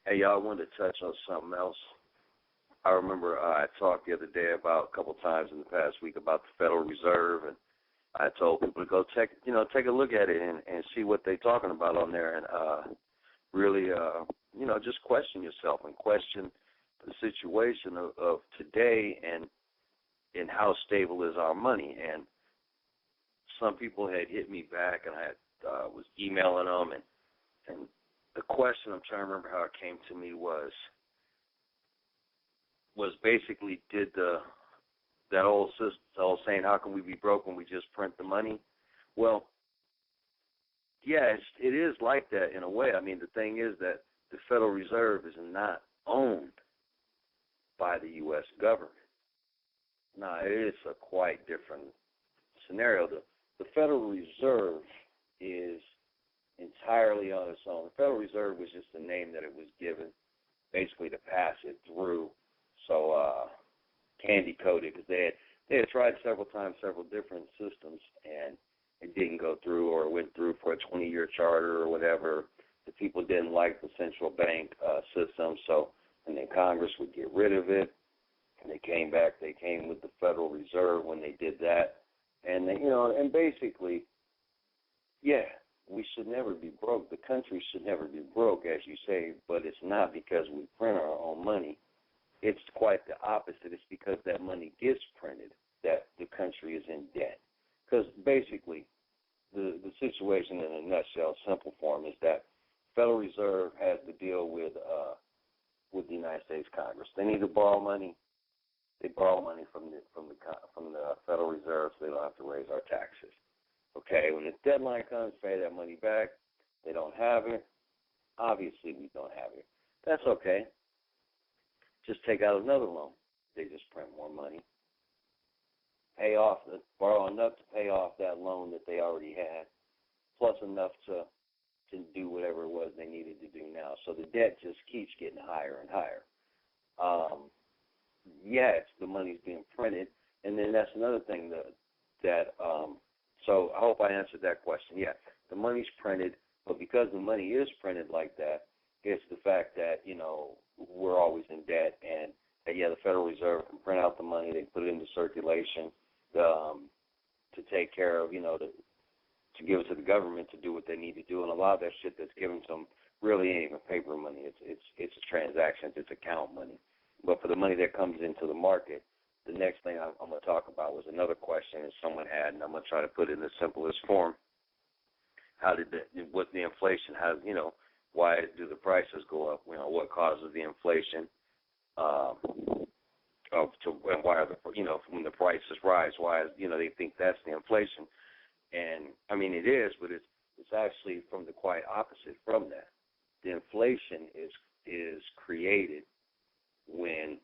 Hey, y'all, I wanted to touch on something else. I remember I talked the other day about a couple times in the past week about the Federal Reserve, and I told people to go take a look at it and see what they're talking about on there, and really, just question yourself and question the situation of today and how stable is our money. And some people had hit me back, and I was emailing them, and the question, I'm trying to remember how it came to me, was basically, did that old saying, how can we be broke when we just print the money? Well, yes, it is like that in a way. I mean, the thing is that the Federal Reserve is not owned by the U.S. government. Now, it is a quite different scenario. The Federal Reserve is entirely on its own. The Federal Reserve was just the name that it was given, basically to pass it through. So candy coated, because they had tried several times, several different systems, and it didn't go through, or it went through for a 20-year charter or whatever. The people didn't like the central bank system, so and then Congress would get rid of it. And they came back. They came with the Federal Reserve when they did that, and they, and basically, yeah, we should never be broke. The country should never be broke, as you say, but it's not because we print our own money. It's quite the opposite. It's because that money gets printed that the country is in debt. Because basically, the situation in a nutshell, simple form, is that Federal Reserve has to deal with the United States Congress. They need to borrow money. They borrow money from the Federal Reserve, so they don't have to raise our taxes. Okay, when the deadline comes, pay that money back. They don't have it. Obviously, we don't have it. That's okay. Just take out another loan. They just print more money. Borrow enough to pay off that loan that they already had, plus enough to do whatever it was they needed to do now. So the debt just keeps getting higher and higher. Yes, the money's being printed, and then that's another thing so I hope I answered that question. Yeah, the money's printed, but because the money is printed like that, it's the fact that, we're always in debt, and the Federal Reserve can print out the money, they put it into circulation to take care of, to give it to the government to do what they need to do, and a lot of that shit that's given to them really ain't even paper money. It's transactions, it's account money. But for the money that comes into the market, the next thing I'm going to talk about was another question that someone had, and I'm going to try to put it in the simplest form. What the inflation has, why do the prices go up? What causes the inflation? And why are when the prices rise? Why they think that's the inflation? And I mean it is, but it's actually from the quite opposite from that. The inflation is created when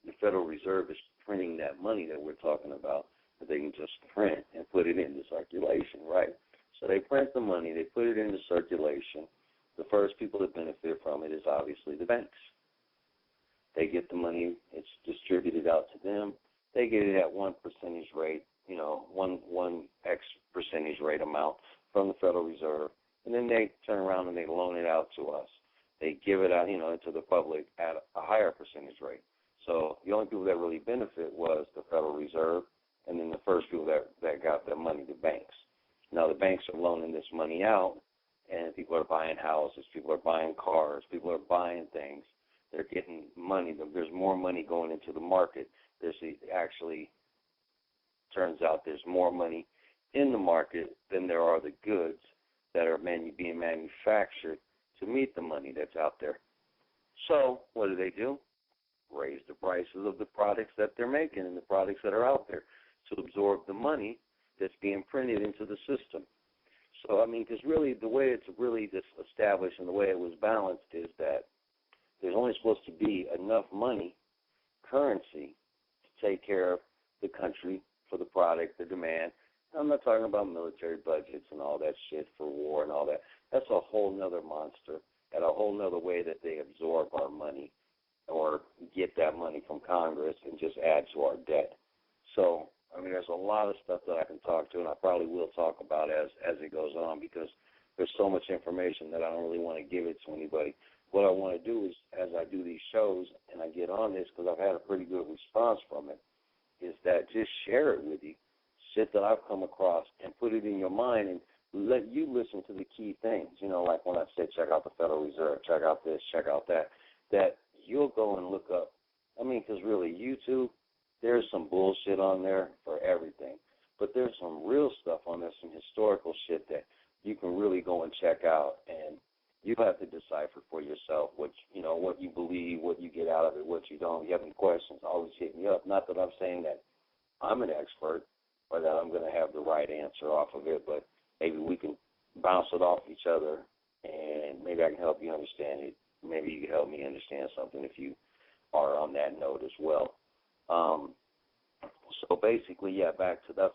the Federal Reserve is printing that money that we're talking about, that they can just print and put it into circulation, right? So they print the money, they put it into circulation. The first people that benefit from it is obviously the banks. They get the money, it's distributed out to them. They get it at 1% rate, one X percentage rate amount from the Federal Reserve, and then they turn around and they loan it out to us. They give it out, to the public at a higher percentage rate. So the only people that really benefit was the Federal Reserve, and then the first people that got their money, the banks. Now the banks are loaning this money out, and people are buying houses, people are buying cars, people are buying things. They're getting money. There's more money going into the market. Actually turns out there's more money in the market than there are the goods that are being manufactured to meet the money that's out there. So what do? Raise the prices of the products that they're making and the products that are out there to absorb the money that's being printed into the system. So, because really the way it's really established and the way it was balanced is that there's only supposed to be enough money, currency, to take care of the country for the product, the demand. I'm not talking about military budgets and all that shit for war and all that. That's a whole nother monster and a whole nother way that they absorb our money or get that money from Congress and just add to our debt. So, there's a lot of stuff that I can talk to, and I probably will talk about as it goes on, because there's so much information that I don't really want to give it to anybody. what I want to do is, as I do these shows and I get on this, because I've had a pretty good response from it, is that just share it with you, shit that I've come across, and put it in your mind and let you listen to the key things. You know, like when I said check out the Federal Reserve, check out this, check out that, that you'll go and look up. I mean, because really, YouTube, there's some bullshit on there for everything. But there's some real stuff on there, some historical shit that you can really go and check out, and you have to decipher for yourself what you believe, what you get out of it, what you don't. If you have any questions, always hit me up. Not that I'm saying that I'm an expert or that I'm going to have the right answer off of it, but maybe we can bounce it off each other, and maybe I can help you understand it. Maybe you can help me understand something if you are on that note as well. So basically, yeah, back to that's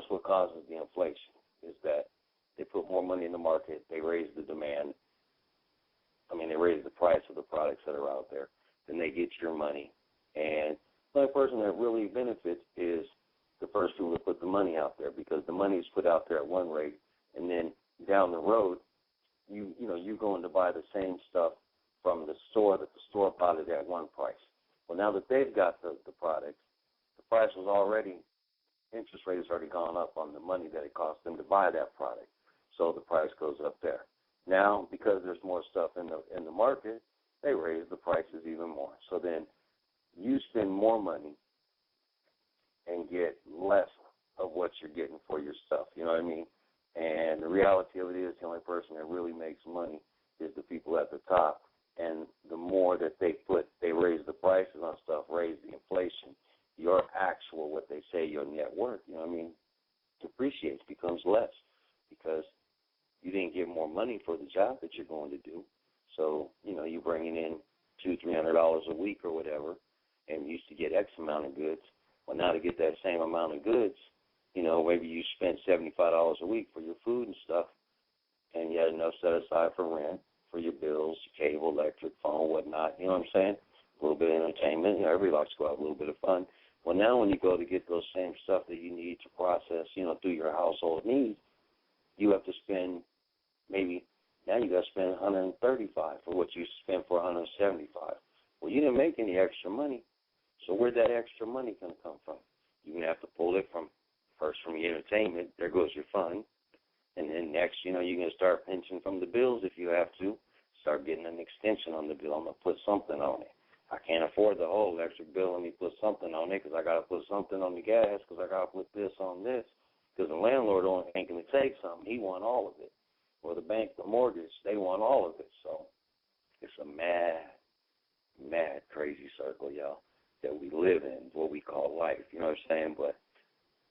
what causes the inflation, is that they put more money in the market, they raise the demand. I mean, they raise the price of the products that are out there, then they get your money. And the only person that really benefits is the first people that put the money out there, because the money is put out there at one rate, and then down the road, you're going to buy the same stuff from the store that the store bought it at one price. Well, now that they've got the product, the price was already, interest rate has already gone up on the money that it cost them to buy that product. So the price goes up there. Now, because there's more stuff in the market, they raise the prices even more. So then you spend more money and get less of what you're getting for your stuff. You know what I mean? And the reality of it is, the only person that really makes money is the people at the top. And the more that they raise the prices on stuff, raise the inflation, your actual, what they say, your net worth, you know what I mean, depreciates, becomes less, because you didn't get more money for the job that you're going to do. So, you're bringing in $200-$300 a week or whatever, and you used to get X amount of goods. Well, now to get that same amount of goods, maybe you spent $75 a week for your food and stuff, and you had enough set aside for rent, for your bills, cable, electric, phone, whatnot, you know what I'm saying? A little bit of entertainment, everybody likes to go have a little bit of fun. Well, now when you go to get those same stuff that you need to process, through your household needs, you have to spend now you got to spend $135 for what you spent for $175. Well, you didn't make any extra money, so where'd that extra money going to come from? You're going to have to pull it from your entertainment. There goes your fund. And then next, you're going to start pinching from the bills if you have to. Start getting an extension on the bill. I'm going to put something on it. I can't afford the whole electric bill. Let me put something on it, because I got to put something on the gas, because I got to put this on this. Because the landlord only ain't going to take something. He want all of it. Or the bank, the mortgage, they want all of it. So it's a mad, crazy circle, y'all, that we live in, what we call life. You know what I'm saying? But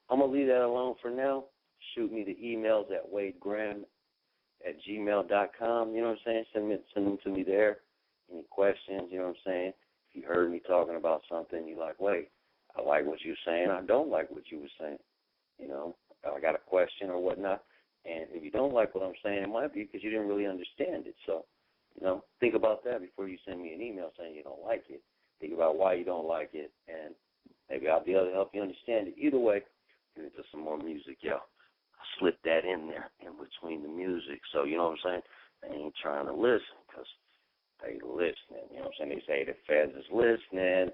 I'm going to leave that alone for now. Shoot me the emails at wadegraham@gmail.com. You know what I'm saying? Send them to me there. Any questions, you know what I'm saying? If you heard me talking about something, you're like, wait, I like what you're saying. I don't like what you were saying. I got a question or whatnot. And if you don't like what I'm saying, it might be because you didn't really understand it. So, think about that before you send me an email saying you don't like it. Think about why you don't like it, and maybe I'll be able to help you understand it. Either way, get into some more music, yo. I slipped that in there in between the music. So, you know what I'm saying? They ain't trying to listen because they listening. You know what I'm saying? They say the feds is listening.